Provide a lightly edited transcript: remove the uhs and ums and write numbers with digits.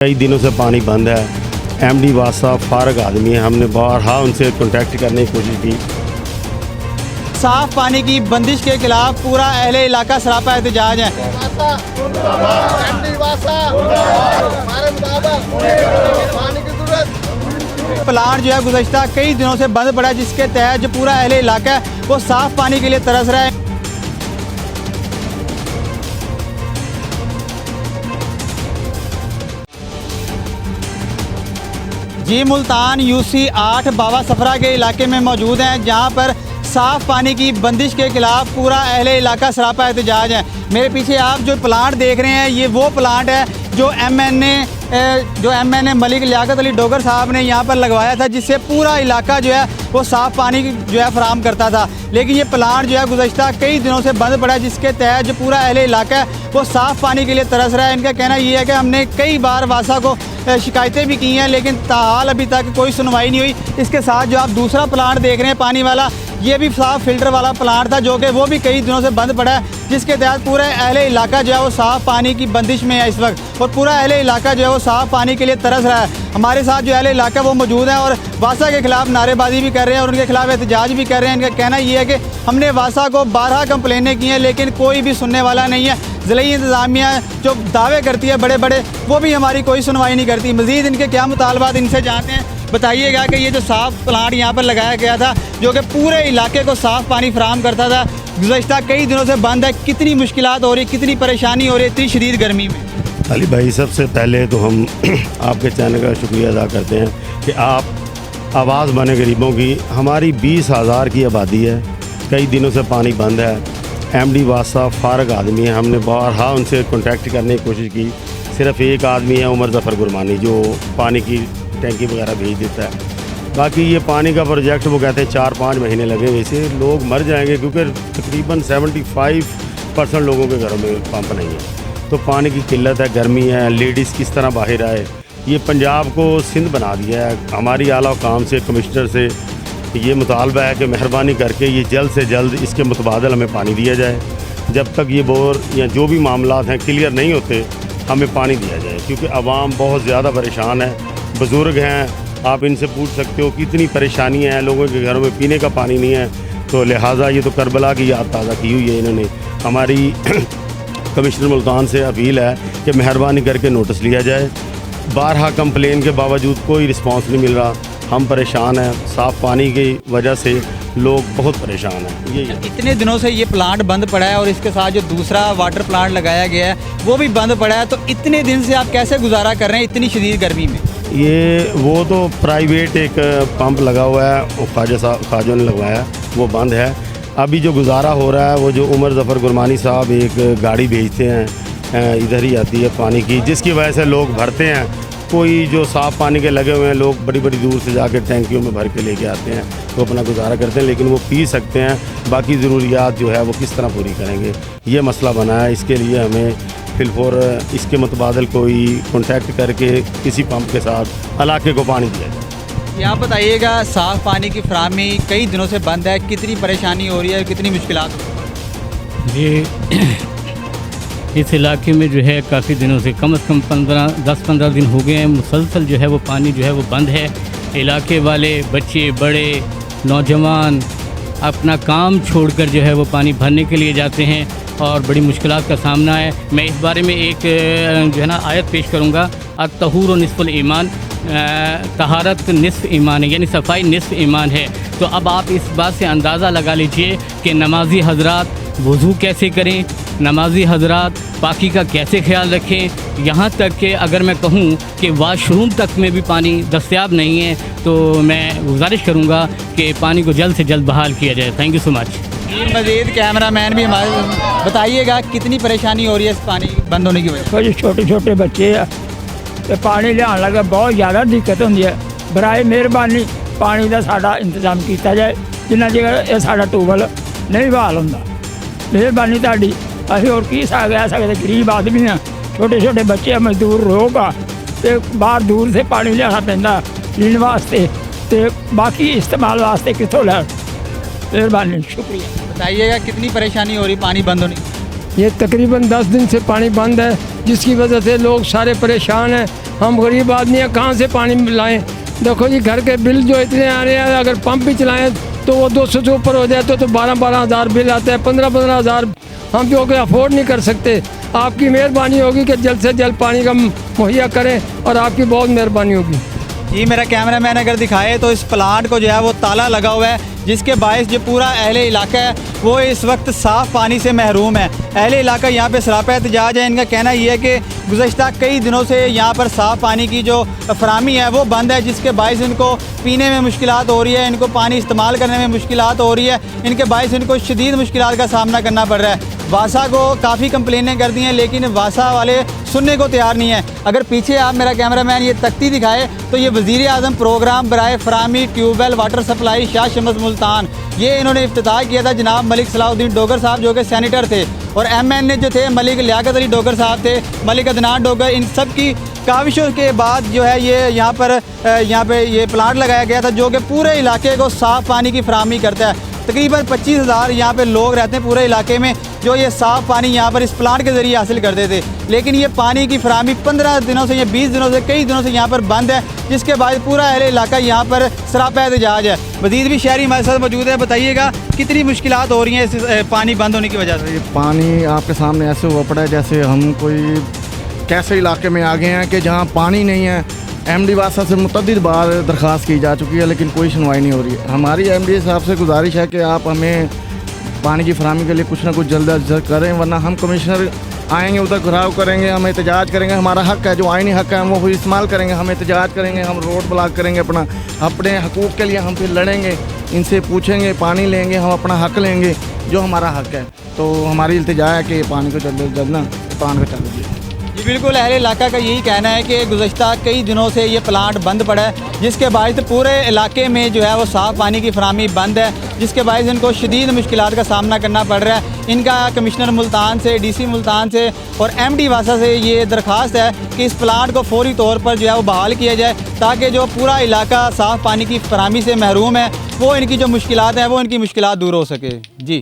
कई दिनों से पानी बंद है। एमडी वासा फारग आदमी है, हमने बारहा उनसे कॉन्टैक्ट करने की कोशिश की। साफ पानी की बंदिश के खिलाफ पूरा अहले इलाका सरापा एहतजाज है। प्लांट जो है गुज़श्ता कई दिनों से बंद पड़ा है, जिसके तहत जो पूरा अहले इलाका है वो साफ पानी के लिए तरस रहा है। जी मुल्तान यूसी 8 बाबा सफरा के इलाके में मौजूद हैं, जहां पर साफ़ पानी की बंदिश के खिलाफ पूरा अहले इलाका सरापा एहतजाज है। मेरे पीछे आप जो प्लांट देख रहे हैं ये वो प्लांट है जो एमएनए मलिक लियाकत अली डोगर साहब ने यहाँ पर लगवाया था, जिससे पूरा इलाका जो है वो साफ़ पानी जो है फराहम करता था। लेकिन ये प्लांट जो है गुज़श्ता कई दिनों से बंद पड़ा है, जिसके तहत जो पूरा अहले इलाका है वो साफ़ पानी के लिए तरस रहा है। इनका कहना ये है कि हमने कई बार वासा को शिकायतें भी की हैं, लेकिन ताहाल अभी तक कोई सुनवाई नहीं हुई। इसके साथ जो आप दूसरा प्लांट देख रहे हैं पानी वाला, ये भी साफ़ फिल्टर वाला प्लांट था, जो कि वो भी कई दिनों से बंद पड़ा है, जिसके तहत पूरा अहले इलाका जो है वो साफ़ पानी की बंदिश में है इस वक्त, और पूरा अहले इलाका जो है वो साफ़ पानी के लिए तरस रहा है। हमारे साथ जो अहले इलाका वो मौजूद हैं और वासा के खिलाफ नारेबाजी भी कर रहे हैं और उनके खिलाफ एहतजाज भी कर रहे हैं। इनका कहना ये है कि हमने वासा को 12 कंप्लेनें की हैं, लेकिन कोई भी सुनने वाला नहीं है। ज़िली इंतज़ामिया जो दावे करती है बड़े बड़े, वो भी हमारी कोई सुनवाई नहीं करती। मज़ीद इनके क्या मुतालबात इनसे जानते हैं। बताइएगा कि ये जो साफ़ प्लांट यहाँ पर लगाया गया था, जो कि पूरे इलाके को साफ़ पानी फराहम करता था, गुज़श्ता कई दिनों से बंद है, कितनी मुश्किलात हो रही, कितनी परेशानी हो रही है इतनी शदीद गर्मी में? अली भाई, सबसे पहले तो हम आपके चैनल का शुक्रिया अदा करते हैं कि आप आवाज़ बने गरीबों की। हमारी 20,000 की आबादी है, कई दिनों से पानी बंद है। एमडी वासा फारग आदमी है, हमने बारहा उनसे कॉन्टैक्ट करने की कोशिश की। सिर्फ एक आदमी है उमर ज़फ़र गुरमानी, जो पानी की टैंकी वगैरह भेज देता है। बाकी ये पानी का प्रोजेक्ट वो कहते हैं 4-5 महीने लगेंगे, इसे लोग मर जाएंगे, क्योंकि तकरीबन 75% लोगों के घरों में पंप नहीं है। तो पानी की किल्लत है, गर्मी है, लेडीज़ किस तरह बाहर आए। ये पंजाब को सिंध बना दिया है। हमारी आला हुकाम से, कमिश्नर से ये मुतालबा है कि मेहरबानी करके ये जल्द से जल्द इसके मुतबादल हमें पानी दिया जाए। जब तक ये बोर या जो भी मामलात हैं क्लियर नहीं होते, हमें पानी दिया जाए, क्योंकि आवाम बहुत ज़्यादा परेशान है। बुज़ुर्ग हैं, आप इनसे पूछ सकते हो कितनी परेशानियाँ हैं, लोगों के घरों में पीने का पानी नहीं है। तो लिहाजा ये तो करबला की याद ताज़ा की हुई है इन्होंने। हमारी कमिश्नर मुल्तान से अपील है कि मेहरबानी करके नोटिस लिया जाए। 12 कंप्लेन के बावजूद कोई रिस्पांस नहीं मिल रहा। हम परेशान हैं, साफ़ पानी की वजह से लोग बहुत परेशान हैं। ये इतने दिनों से ये प्लांट बंद पड़ा है और इसके साथ जो दूसरा वाटर प्लांट लगाया गया है वो भी बंद पड़ा है, तो इतने दिन से आप कैसे गुजारा कर रहे हैं इतनी शदीद गर्मी में? ये वो तो प्राइवेट एक पंप लगा हुआ है, वो ख्वाजों ने लगवाया, वो बंद है। अभी जो गुजारा हो रहा है वो जो उमर ज़फ़र गुरमानी साहब एक गाड़ी भेजते हैं, इधर ही आती है पानी की, जिसकी वजह से लोग भरते हैं। कोई जो साफ़ पानी के लगे हुए हैं, लोग बड़ी बड़ी दूर से जाकर टैंकियों में भर के लेके आते हैं, तो अपना गुजारा करते हैं, लेकिन वो पी सकते हैं। बाकी ज़रूरियात जो है वो किस तरह पूरी करेंगे, ये मसला बना है। इसके लिए हमें फिलफोर इसके मुतबादल कोई कॉन्टैक्ट करके किसी पंप के साथ इलाके को पानी दिया जाए। यहाँ बताइएगा, साफ़ पानी की फराहमी कई दिनों से बंद है, कितनी परेशानी हो रही है, कितनी मुश्किलात? जी, इस इलाके में जो है काफ़ी दिनों से कम से कम 10-15 दिन हो गए हैं, मुसलसल जो है वो पानी जो है वो बंद है। इलाके वाले बच्चे, बड़े, नौजवान अपना काम छोड़कर जो है वो पानी भरने के लिए जाते हैं और बड़ी मुश्किलात का सामना है। मैं इस बारे में एक जो है ना आयत पेश करूँगा, अत-तहूर निस्फ़ुल ईमान, तहारत निस्फ़ ईमान है, यानी सफाई निस्फ़ ईमान है। तो अब आप इस बात से अंदाज़ा लगा लीजिए कि नमाजी हजरात वज़ू कैसे करें, नमाजी हजरात पाकी का कैसे ख्याल रखें। यहाँ तक कि अगर मैं कहूँ कि वाशरूम तक में भी पानी दस्तयाब नहीं है, तो मैं गुजारिश करूँगा कि पानी को जल्द से जल्द बहाल किया जाए। Thank you so much. मज़ीद कैमरा मैन भी हमारे, बताइएगा कितनी परेशानी हो रही है इस पानी बंद होने की वजह से? कुछ छोटे छोटे बच्चे तो पानी लिया लगा, बहुत ज़्यादा दिक्कत होती है। बराए मेहरबानी पानी का साड़ा इंतजाम किया जाए, जिन्ना चेर ये साड़ा ट्यूबवैल नहीं बहाल होंदा। मेहरबानी ताड़ी। असीं होर की सकते, गरीब आदमी हैं, छोटे छोटे बच्चे, मजदूर लोग आ, ते बाहर दूर से पानी लिया पैंदा पीने वास्ते, ते बाकी इस्तेमाल वास्ते कितों लैन। मेहरबानी, शुक्रिया। बताइएगा कितनी परेशानी हो रही पानी बंद होने की? ये तकरीबन 10 दिन से पानी बंद है, जिसकी वजह से लोग सारे परेशान हैं। हम गरीब आदमी हैं, कहाँ से पानी लाएं? देखो जी, घर के बिल जो इतने आ रहे हैं, अगर पंप भी चलाएं तो वो 200 से ऊपर हो जाए तो 12-12 हज़ार बिल आता है, 15-15 हज़ार हम जो कि अफोर्ड नहीं कर सकते। आपकी मेहरबानी होगी कि जल्द से जल्द पानी का मुहैया करें, और आपकी बहुत मेहरबानी होगी। जी, मेरा कैमरामैन अगर दिखाए तो इस प्लांट को जो है वो ताला लगा हुआ है, जिसके बायस जो पूरा अहले इलाका है वो इस वक्त साफ़ पानी से महरूम है। अहले इलाका यहाँ पे सरापा एहतजाज है। इनका कहना ये है कि गुज़श्ता कई दिनों से यहाँ पर साफ़ पानी की जो फराहमी है वो बंद है, जिसके बायस इनको पीने में मुश्किलात हो रही है, इनको पानी इस्तेमाल करने में मुश्किलात हो रही है, इनके बायस इनको शदीद मुश्किलात का सामना करना पड़ रहा है। वासा को काफ़ी कंप्लेनें कर दी हैं, लेकिन वासा वाले सुनने को तैयार नहीं है। अगर पीछे आप मेरा कैमरामैन ये तख्ती दिखाए तो ये वज़ीर आज़म प्रोग्राम बराए फराहमी tubewell water supply Shah Shams Multan, ये इन्होंने इफ्तिताह किया था। जनाब मलिक सलाहुद्दीन डोगर साहब जो कि सेनेटर थे, और MNA जो थे मलिक लियाकत अली डोगर साहब थे, मलिक अदनान डोगर, इन सब की काविशों के बाद जो है ये यहाँ पे ये प्लांट लगाया गया था, जो कि पूरे इलाके को साफ़ पानी की फराहमी करता है। तकरीबन 25,000 यहाँ पे लोग रहते हैं पूरे इलाके में, जो ये साफ़ पानी यहाँ पर इस प्लांट के ज़रिए हासिल करते थे। लेकिन ये पानी की फराहमी 15 दिनों से या 20 दिनों से, कई दिनों से यहाँ पर बंद है, जिसके बाद पूरा अहले इलाका यहाँ पर सरापा एहतजाज है। मज़ीद भी शहरी हमारे साथ मौजूद है, बताइएगा कितनी मुश्किलात हो रही हैं इस पानी बंद होने की वजह से? पानी आपके सामने ऐसे हुआ पड़ा है जैसे हम कोई कैसे इलाके में आ गए हैं कि जहाँ पानी नहीं है। MD वासा से मुतअद्दिद बार दरख्वास्त की जा चुकी है, लेकिन कोई सुनवाई नहीं हो रही है। हमारी MD साहब से गुजारिश है कि आप हमें पानी की फराहमी के लिए कुछ ना कुछ जल्द अज जल्द करें, वरना हम कमिश्नर आएंगे, उधर घिराव करेंगे, हम एहतजाज करेंगे। हमारा हक़ है, जो आइनी हक़ है हम वो इस्तेमाल करेंगे, हम एहतजाज करेंगे, हम रोड ब्लॉक करेंगे, अपने हकूक़ के लिए हम फिर लड़ेंगे, इनसे पूछेंगे, पानी लेंगे, हम अपना हक़ लेंगे जो हमारा हक़ है। तो हमारी इल्तिजा है कि पानी को जल्द अज जल्द ना प्लांट को चालू कीजिए। जी बिल्कुल, अहले इलाका का यही कहना है कि गुज़श्ता कई दिनों से ये प्लांट बंद पड़ा है, जिसके बायस पूरे इलाके में जो है वो साफ़ पानी की फराहमी बंद है, जिसके बायस इनको शदीद मुश्किलात का सामना करना पड़ रहा है। इनका कमिश्नर मुल्तान से, DC मुल्तान से और MD वासा से ये दरख्वास्त है कि इस प्लांट को फौरी तौर पर जो है वो बहाल किया जाए, ताकि जो पूरा इलाका साफ़ पानी की फराहमी से महरूम है वो इनकी जो मुश्किलात हैं वो इनकी मुश्किलात दूर हो सके। जी।